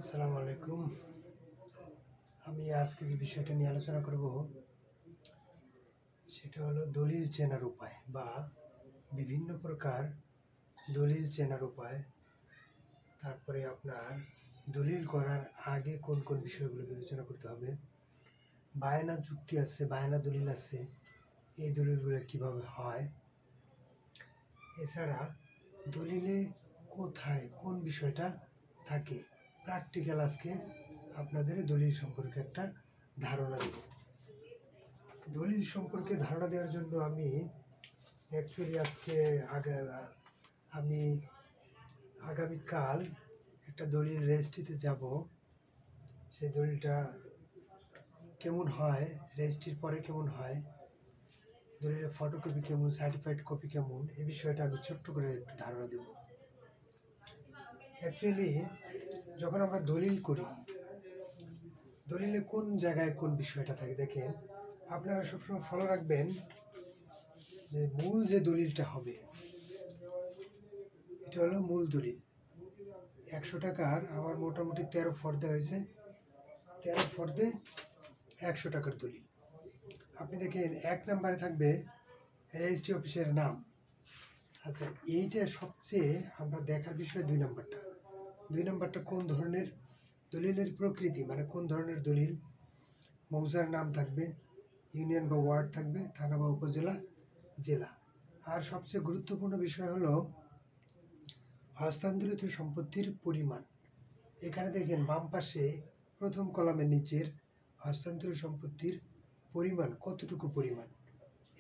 আসসালামু আলাইকুম। আমি আজকে যে বিষয়টা নিয়ে আলোচনা করব সেটা হলো দলিল চেনার উপায় বা বিভিন্ন প্রকার দলিল চেনার উপায়। তারপরে আপনার দলিল করার আগে কোন কোন বিষয়গুলো বিবেচনা করতে হবে, বায়না চুক্তি আছে, বায়না দলিল আছে, এই দলিলগুলো কিভাবে হয়, এছাড়া দলিলে কোথায় কোন বিষয়টা থাকে, প্র্যাকটিক্যাল আজকে আপনাদের দলিল সম্পর্কে একটা ধারণা দেব। দলিল সম্পর্কে ধারণা দেওয়ার জন্য আমি আজকে আমি আগামীকাল একটা দলিল রেজিস্ট্রিতে যাব। সেই দলিলটা কেমন হয়, রেজিস্ট্রির পরে কেমন হয়, দলিলের ফটোকপি কেমন, সার্টিফাইড কপি কেমন, এই বিষয়টা আমি ছোট্ট করে একটু ধারণা দেব। অ্যাকচুয়ালি যখন আমরা দলিল করি, দলিলে কোন জায়গায় কোন বিষয়টা থাকে দেখেন, আপনারা সবসময় ফলো রাখবেন যে মূল যে দলিলটা হবে এটা হলো মূল দলিল। 100 টাকার আমার মোটামুটি 13 ফর্দে হয়েছে, 13 ফর্দে 100 টাকার দলিল। আপনি দেখেন 1 নম্বরে থাকবে রেজিস্ট্রি অফিসের নাম। আচ্ছা, এইটা সবচেয়ে আমরা দেখার বিষয় 2 নম্বরটা। 2 নম্বরটা কোন ধরনের দলিলের প্রকৃতি, মানে কোন ধরনের দলিল, মৌজার নাম থাকবে, ইউনিয়ন বা ওয়ার্ড থাকবে, থানা বা উপজেলা, জেলা। আর সবচেয়ে গুরুত্বপূর্ণ বিষয় হলো হস্তান্তরিত সম্পত্তির পরিমাণ। এখানে দেখেন বাম পাশে প্রথম কলামের নিচের হস্তান্তরিত সম্পত্তির পরিমাণ কতটুকু পরিমাণ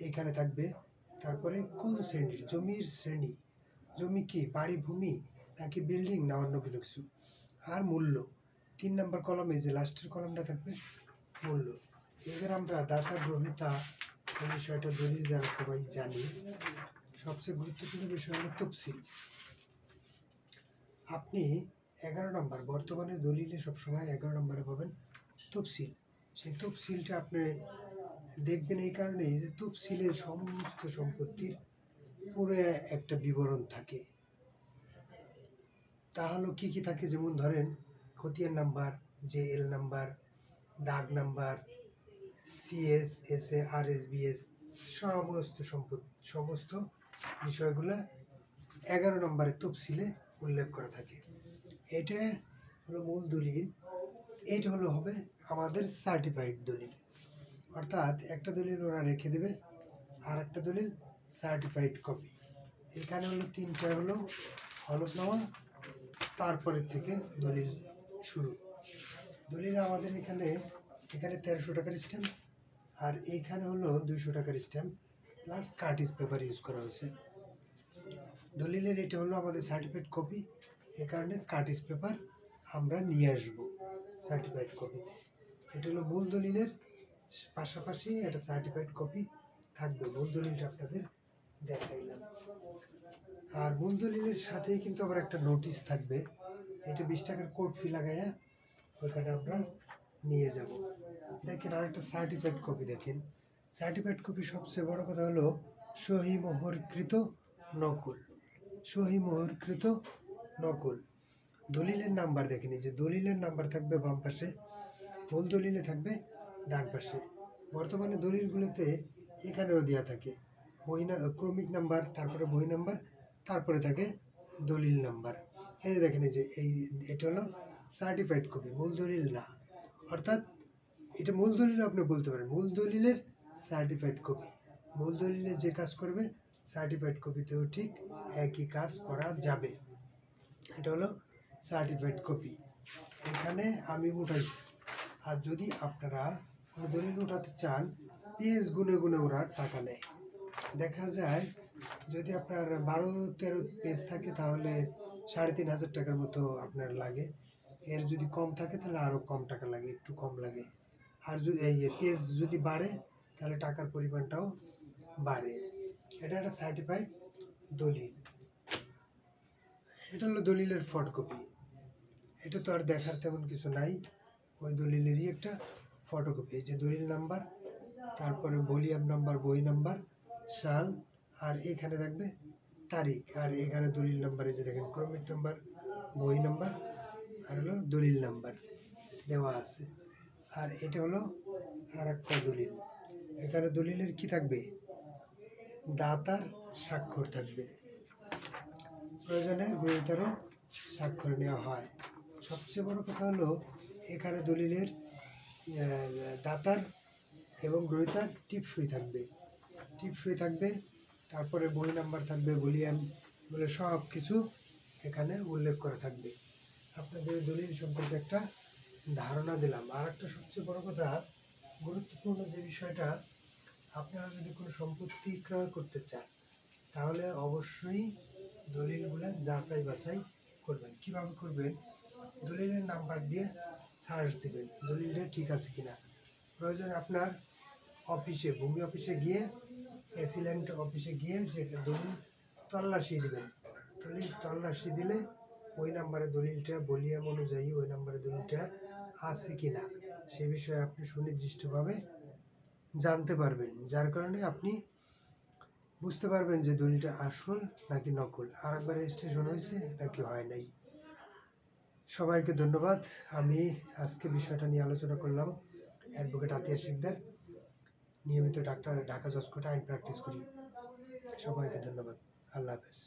এখানে থাকবে। তারপরে কোন শ্রেণীর জমির শ্রেণী, জমি কি বাড়ি ভূমি নাকি বিল্ডিং না অন্য কিছু, আর মূল্য 3 নম্বর কলামে যে লাস্টের কলামটা থাকবে মূল্য। এবার আমরা দাতা গ্রহীতা এই বিষয়টা দলিল যারা সবাই জানি। সবচেয়ে গুরুত্বপূর্ণ বিষয় হলো তফসিল। আপনি 11 নম্বর, বর্তমানে দলিলে সবসময় 11 নম্বরে পাবেন তফসিল। সেই তফসিলটা আপনি দেখবেন এই কারণেই যে তফসিলের সমস্ত সম্পত্তির পুরো একটা বিবরণ থাকে। তাহলে কি কি থাকে, যেমন ধরেন খতিয়ান নাম্বার, জেএল নাম্বার, দাগ নাম্বার, সিএস, এসএ, আরএসবিএস, সমস্ত বিষয়গুলো 11 নম্বরের তফসিলে উল্লেখ করা থাকে। এটা হলো মূল দলিল। এইটা হবে আমাদের সার্টিফাইড দলিল, অর্থাৎ একটা দলিল ওরা রেখে দেবে আর একটা দলিল সার্টিফাইড কপি। এখানে হলো 3টা হলো হলফনামা, তারপরে থেকে দলিল শুরু। দলিল আমাদের এখানে 1300 টাকার স্ট্যাম্প, আর এইখানে হলো 200 টাকার stamp plus cartridge paper use করা হয়েছে। দলিলের এটা হলো আমাদের সার্টিফাইড কপি, এ কারণে কার্টিজ পেপার আমরা নিয়ে আসবো সার্টিফাইড কপিতে। এটা হলো মূল দলিলের পাশাপাশি একটা সার্টিফাইড কপি থাকবে। মূল দলিলটা আপনাদের দেখাইলাম। আর মূল দলিলের সাথেই কিন্তু আবার একটা নোটিশ থাকবে, এটা 20 টাকার কোর্ট ফি লাগাইয়া ওইখানে আমরা নিয়ে যাব। দেখেন আর একটা সার্টিফাইড কপি, দেখেন সার্টিফাইড কপি সবচেয়ে বড় কথা হলো সহি মোহরকৃত নকল। সহি মোহরকৃত নকল। দলিলের নাম্বার দেখেন, এই যে দলিলের নাম্বার থাকবে বাম পাশে, মূল দলিলে থাকবে ডান পাশে। বর্তমানে দলিলগুলোতে এখানেও দেওয়া থাকে ক্রমিক নাম্বার, তারপরে বই নাম্বার, তারপরে থাকে দলিল নাম্বার। এই যে দেখেন, এই যে এটা হলো সার্টিফাইড কপি, মূল দলিল না। অর্থাৎ এটা মূল দলিল আপনি বলতে পারেন, মূল দলিলের সার্টিফাইড কপি। মূল দলিলে যে কাজ করবে সার্টিফাইড কপিতেও ঠিক একই কাজ করা যাবে। এটা হলো সার্টিফাইড কপি, এখানে আমি উঠাইছি। আর যদি আপনারা কোনো দলিল উঠাতে চান, পেজ গুনে গুনে ওরা টাকা নেয়। দেখা যায় যদি আপনার 12-13 পেজ থাকে তাহলে 3500 টাকার মতো আপনার লাগে। এর যদি কম থাকে তাহলে আরও কম টাকা লাগে, একটু কম লাগে। আর যদি এই পেজ যদি বাড়ে তাহলে টাকার পরিমাণটাও বাড়ে। এটা একটা সার্টিফাইড দলিল। এটা হলো দলিলের ফটোকপি। এটা তো আর দেখার তেমন কিছু নাই, ওই দলিলেরই একটা ফটোকপি। এই যে দলিল নাম্বার, তারপরে ভলিউম নাম্বার, বই নাম্বার, সাল, আর এখানে থাকবে তারিখ, আর এখানে দলিল নাম্বার। এই যে দেখেন ক্রমিক নাম্বার, বই নাম্বার, আর হলো দলিল নাম্বার দেওয়া আছে। আর এটা হলো আর একটা দলিল। এখানে দলিলের কি থাকবে, দাতার স্বাক্ষর থাকবে, প্রয়োজনে গ্রহীতারও স্বাক্ষর নেওয়া হয়। সবচেয়ে বড় কথা হলো এখানে দলিলের দাতার এবং গ্রহীতার টিপসই থাকবে, তারপরে বই নাম্বার থাকবে, ভলিউম বলে সব কিছু এখানে উল্লেখ করা থাকবে। আপনাদের দলিল সম্পর্কে একটা ধারণা দিলাম। আর একটা সবচেয়ে বড় কথা, গুরুত্বপূর্ণ যে বিষয়টা, আপনারা যদি কোনো সম্পত্তি ক্রয় করতে চান তাহলে অবশ্যই দলিলগুলো যাচাই বাছাই করবেন। কীভাবে করবেন, দলিলের নাম্বার দিয়ে সার্চ দেবেন দলিলটা ঠিক আছে কিনা। প্রয়োজনে আপনার অফিসে, ভূমি অফিসে গিয়ে, এসিল্যান্ড অফিসে গিয়ে যে দলিল তল্লাশি দেবেন। দলিল তল্লাশি দিলে ওই নাম্বারে দলিলটা, ভলিউম অনুযায়ী ওই নাম্বারে দলিলটা আছে কিনা সে বিষয়ে আপনি সুনির্দিষ্টভাবে জানতে পারবেন, যার কারণে আপনি বুঝতে পারবেন যে দলিলটা আসল নাকি নকল, আর একবার রেজিস্ট্রেশন হয়েছে নাকি হয় নাই। সবাইকে ধন্যবাদ। আমি আজকে বিষয়টা নিয়ে আলোচনা করলাম। অ্যাডভোকেট আতিয়ার শিকদার, নিয়মিত ঢাকা জজ কোর্টে আইন প্র্যাকটিস করি। সবাইকে ধন্যবাদ। আল্লাহ হাফেজ।